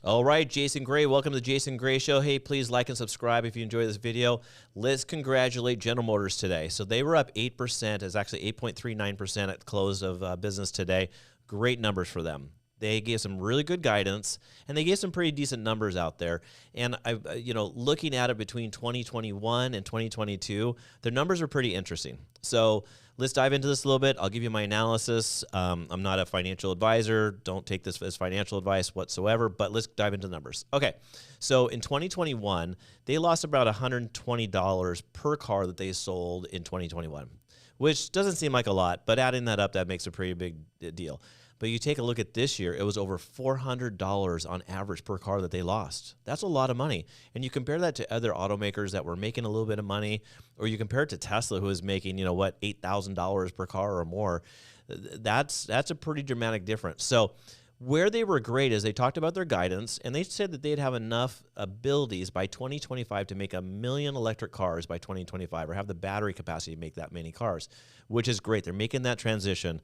All right, Jason Gray, welcome to the Jason Gray Show. Hey, please like and subscribe if you enjoy this video. Let's congratulate General Motors today. So they were up 8%. It's actually 8.39% at the close of business today. Great numbers for them. They gave some really good guidance, and they gave some pretty decent numbers out there. And looking at it between 2021 and 2022, their numbers are pretty interesting. So let's dive into this a little bit. I'll give you my analysis. I'm not a financial advisor. Don't take this as financial advice whatsoever, but let's dive into the numbers. Okay, so in 2021, they lost about $120 per car that they sold in 2021, which doesn't seem like a lot, but adding that up, that makes a pretty big deal. But you take a look at this year, it was over $400 on average per car that they lost. That's a lot of money. And you compare that to other automakers that were making a little bit of money, or you compare it to Tesla, who is making, $8,000 per car or more. That's a pretty dramatic difference. So where they were great is they talked about their guidance, and they said that they'd have enough abilities by 2025 to make 1 million electric cars by 2025, or have the battery capacity to make that many cars, which is great. They're making that transition.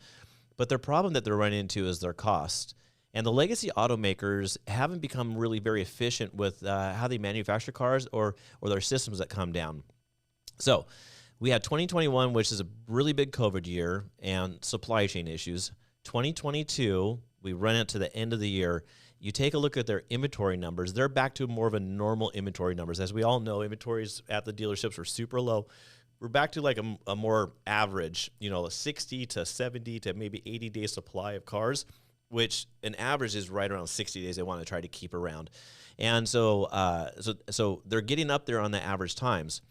But their problem that they're running into is their cost. And the legacy automakers haven't become really very efficient with how they manufacture cars or their systems that come down. So we had 2021, which is a really big COVID year, and supply chain issues. 2022, we run into the end of the year. You take a look at their inventory numbers. They're back to more of a normal inventory numbers. As we all know, inventories at the dealerships were super low. We're back to like a more average, a 60 to 70 to maybe 80-day supply of cars, which an average is right around 60 days they want to try to keep around. And so they're getting up there on the average times.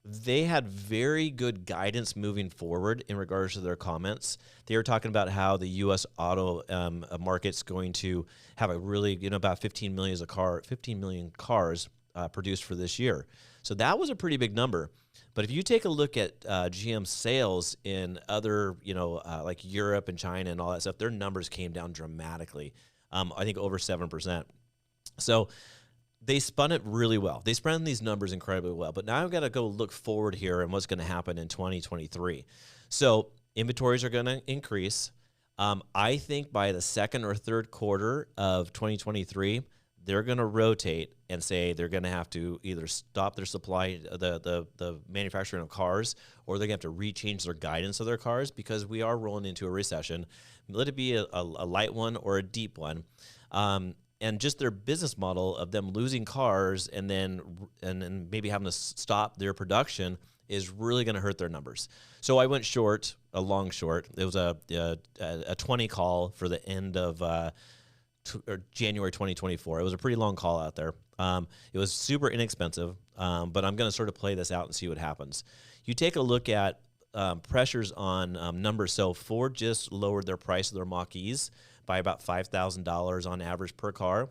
They had very good guidance moving forward in regards to their comments. They were talking about how the U.S. auto market's going to have a really, about 15 million cars produced for this year. So that was a pretty big number. But if you take a look at GM's sales in other, like Europe and China and all that stuff, their numbers came down dramatically. I think over 7%. So they spun it really well. They spun these numbers incredibly well. But now I've got to go look forward here and what's going to happen in 2023. So inventories are going to increase. I think by the second or third quarter of 2023, they're going to rotate and say they're going to have to either stop their supply, the manufacturing of cars, or they're going to have to rechange their guidance of their cars, because we are rolling into a recession. Let it be a light one or a deep one. And just their business model of them losing cars and then maybe having to stop their production is really going to hurt their numbers. So I went short, a long short. It was a 20 call for the end of January 2024. It was a pretty long call out there. It was super inexpensive, but I'm going to sort of play this out and see what happens. You take a look at pressures on numbers. So Ford just lowered their price of their Mach-E's by about $5,000 on average per car.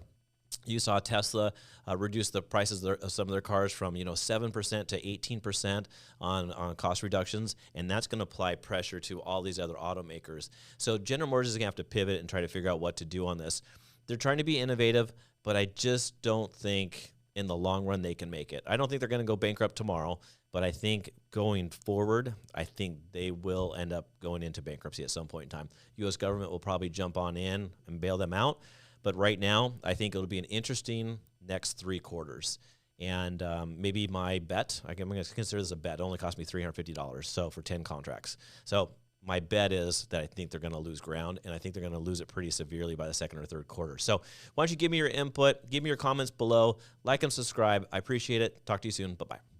You saw Tesla reduce the prices of some of their cars from 7% to 18% on cost reductions, and that's going to apply pressure to all these other automakers. So General Motors is going to have to pivot and try to figure out what to do on this. They're trying to be innovative, but I just don't think in the long run they can make it. I don't think they're going to go bankrupt tomorrow, but I think going forward, I think they will end up going into bankruptcy at some point in time. U.S. government will probably jump on in and bail them out. But right now, I think it'll be an interesting next 3 quarters. And maybe my bet, I'm going to consider this a bet. It only cost me $350, so for 10 contracts. So my bet is that I think they're going to lose ground, and I think they're going to lose it pretty severely by the second or third quarter. So why don't you give me your input, give me your comments below, like and subscribe. I appreciate it. Talk to you soon. Bye-bye.